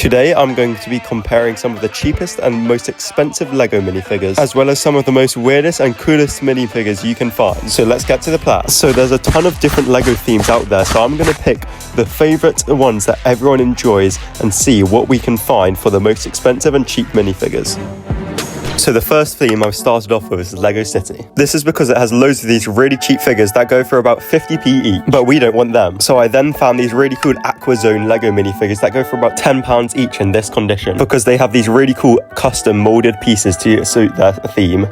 Today I'm going to be comparing some of the cheapest and most expensive LEGO minifigures, as well as some of the most weirdest and coolest minifigures you can find. So let's get to the plan. So there's a ton of different LEGO themes out there, so I'm going to pick the favourite ones that everyone enjoys and see what we can find for the most expensive and cheap minifigures. So the first theme I've started off with is LEGO City. This is because it has loads of these really cheap figures that go for about 50p each, but we don't want them. So I then found these really cool Aqua Zone LEGO minifigures that go for about £10 each in this condition, because they have these really cool custom molded pieces to suit their theme.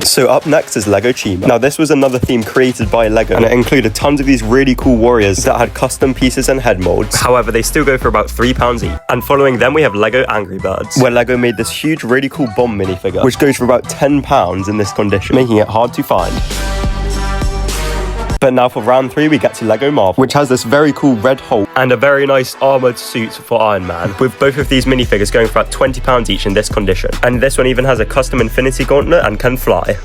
So up next is LEGO Chima. Now this was another theme created by LEGO, and it included tons of these really cool warriors that had custom pieces and head molds. However, they still go for about £3 each. And following them we have LEGO Angry Birds, where LEGO made this huge really cool bomb minifigure, which goes for about £10 in this condition, making it hard to find. But now for round 3 we get to LEGO Marvel, which has this very cool red Hulk and a very nice armoured suit for Iron Man, with both of these minifigures going for about £20 each in this condition. And this one even has a custom Infinity Gauntlet and can fly.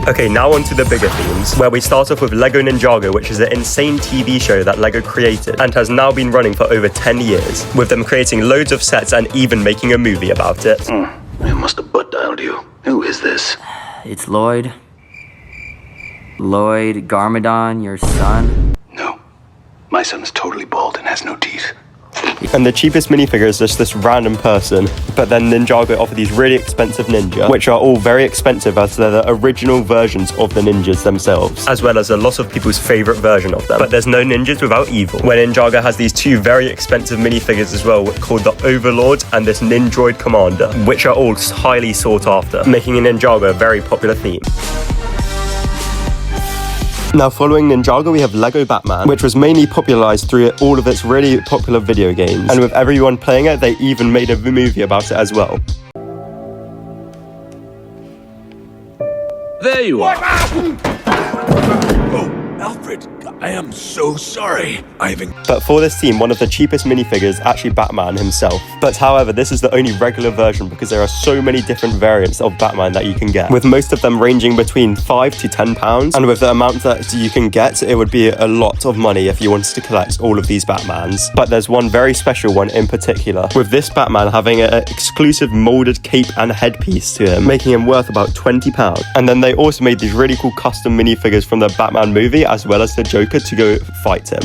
Okay, now on to the bigger themes, where we start off with LEGO Ninjago, which is an insane TV show that LEGO created and has now been running for over 10 years, with them creating loads of sets and even making a movie about it. I must have butt dialed you. Who is this? It's Lloyd. Lloyd Garmadon, your son? No. My son is totally bald and has no teeth. And the cheapest minifigure is just this random person, but then Ninjago offer these really expensive ninja, which are all very expensive as they're the original versions of the ninjas themselves, as well as a lot of people's favourite version of them. But there's no ninjas without evil, where Ninjago has these two very expensive minifigures as well, called the Overlord and this Ninjroid Commander, which are all highly sought after, making Ninjago a very popular theme. Now following Ninjago we have LEGO Batman, which was mainly popularised through all of its really popular video games, and with everyone playing it they even made a movie about it as well. There you are! Oh, Alfred, I am so sorry. But for this theme, one of the cheapest minifigures is actually Batman himself. But however, this is the only regular version because there are so many different variants of Batman that you can get, with most of them ranging between £5 to £10. And with the amount that you can get, it would be a lot of money if you wanted to collect all of these Batmans. But there's one very special one in particular, with this Batman having an exclusive molded cape and headpiece to him, making him worth about £20. And then they also made these really cool custom minifigures from the Batman movie, as well as the Joker, to go fight him.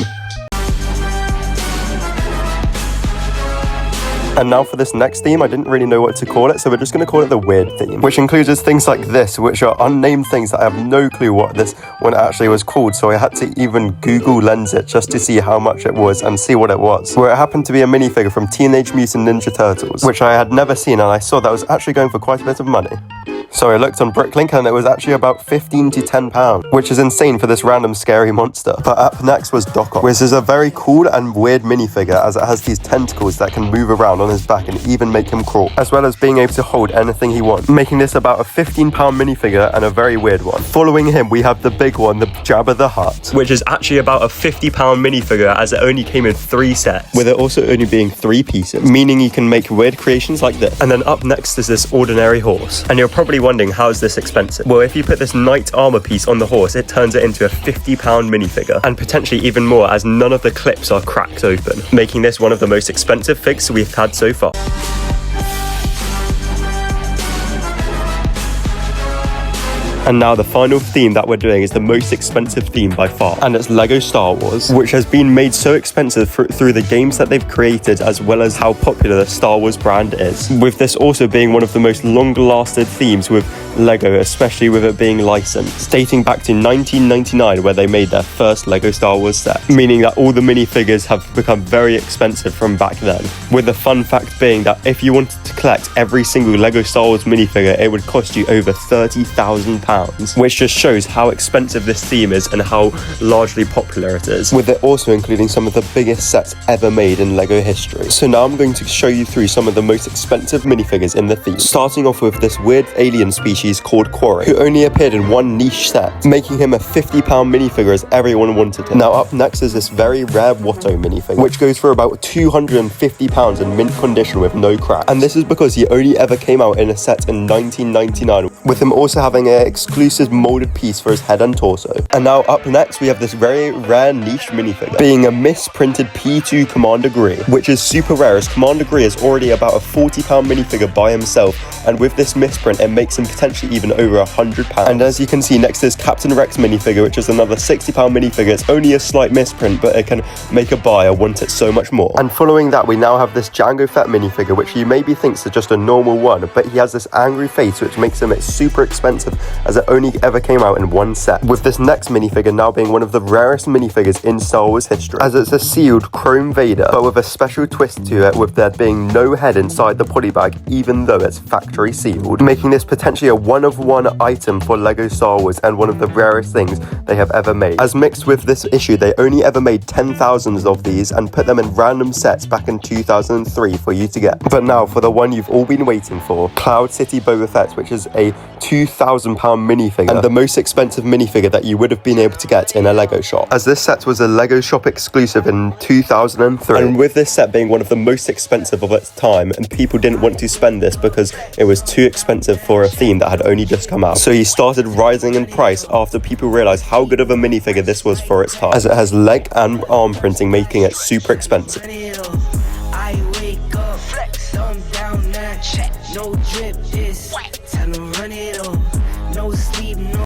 And now for this next theme, I didn't really know what to call it, so we're just going to call it the weird theme, which includes things like this, which are unnamed things that I have no clue what this one actually was called, so I had to even Google Lens it just to see how much it was and see what it was. Where it happened to be a minifigure from Teenage Mutant Ninja Turtles, which I had never seen, and I saw that was actually going for quite a bit of money. So I looked on Bricklink and it was actually about £15 to £10, which is insane for this random scary monster. But up next was Doc Ock, which is a very cool and weird minifigure as it has these tentacles that can move around on his back and even make him crawl, as well as being able to hold anything he wants, making this about a £15 minifigure and a very weird one. Following him we have the big one, the Jabba the Hutt, which is actually about a £50 minifigure as it only came in 3 sets, with it also only being 3 pieces, meaning you can make weird creations like this. And then up next is this ordinary horse, and you're probably wondering, how is this expensive? Well, if you put this knight armor piece on the horse, it turns it into a £50 minifigure, and potentially even more as none of the clips are cracked open, making this one of the most expensive figs we've had so far. And now the final theme that we're doing is the most expensive theme by far, and it's LEGO Star Wars, which has been made so expensive through the games that they've created, as well as how popular the Star Wars brand is, with this also being one of the most long-lasted themes with LEGO, especially with it being licensed, dating back to 1999 where they made their first LEGO Star Wars set, meaning that all the minifigures have become very expensive from back then, with the fun fact being that if you wanted to collect every single LEGO Star Wars minifigure, it would cost you over £30,000, which just shows how expensive this theme is and how largely popular it is, with it also including some of the biggest sets ever made in LEGO history. So now I'm going to show you through some of the most expensive minifigures in the theme, starting off with this weird alien species called Quarry, who only appeared in one niche set, making him a £50 minifigure as everyone wanted him. Now up next is this very rare Watto minifigure, which goes for about £250 in mint condition with no crack, and this is because he only ever came out in a set in 1999, with him also having an exclusive molded piece for his head and torso. And now up next we have this very rare niche minifigure, being a misprinted P2 Commander Gree, which is super rare as Commander Gree is already about a £40 minifigure by himself, and with this misprint it makes him potentially even over £100. And as you can see next is Captain Rex minifigure, which is another £60 minifigure. It's only a slight misprint, but it can make a buyer want it so much more. And following that we now have this Jango Fett minifigure, which you maybe thinks is just a normal one, but he has this angry face which makes him super expensive as it only ever came out in one set. With this next minifigure now being one of the rarest minifigures in Star Wars history, as it's a sealed chrome Vader, but with a special twist to it, with there being no head inside the polybag even though it's factory sealed, making this potentially a one-of-one item for LEGO Star Wars and one of the rarest things they have ever made. As mixed with this issue, they only ever made 10,000 of these and put them in random sets back in 2003 for you to get. But now for the one you've all been waiting for, Cloud City Boba Fett, which is a £2,000 minifigure and the most expensive minifigure that you would have been able to get in a LEGO shop, as this set was a LEGO shop exclusive in 2003. And with this set being one of the most expensive of its time, and people didn't want to spend this because it was too expensive for a theme that had only just come out, so he started rising in price after people realized how good of a minifigure this was for its time, as it has leg and arm printing, making it super expensive. I wake up, thumb down, now check, no drip, this, time to run it on.